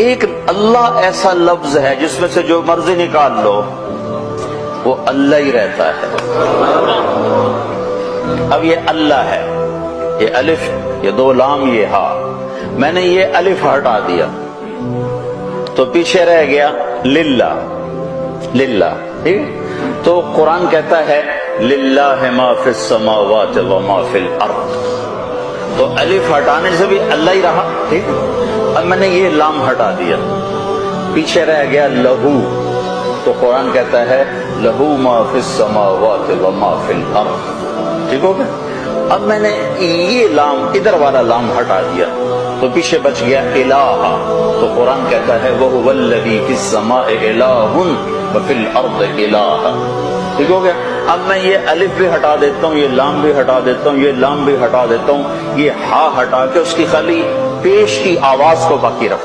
ایک اللہ ایسا لفظ ہے جس میں سے جو مرضی نکال لو وہ اللہ ہی رہتا ہے. اب یہ اللہ ہے، یہ الف، یہ دو لام، یہ ہا. میں نے یہ الف ہٹا دیا تو پیچھے رہ گیا للہ. للہ ٹھیک. تو قرآن کہتا ہے للہ ما فی السماوات و ما فی الارض. تو الف ہٹانے سے بھی اللہ ہی رہا. ٹھیک. اب میں نے یہ لام ہٹا دیا، پیچھے رہ گیا لہو. تو قرآن کہتا ہے لہو ما فی السماوات و ما فی الارض. ٹھیک ہو گیا. اب میں نے یہ لام، ادھر والا لام ہٹا دیا تو پیچھے بچ گیا الہ. تو قرآن کہتا ہے وَهُوَ الَّذِي فِي السَّمَاءِ إِلَٰهٌ وَفِي الْأَرْضِ إِلَٰهٌ. ٹھیک ہو گیا. اب میں یہ الف بھی ہٹا دیتا ہوں، یہ لام بھی ہٹا دیتا ہوں، یہ لام بھی ہٹا دیتا ہوں، یہ ہا ہٹا کے اس کی خالی پیش کی آواز کو باقی رکھتا ہوں.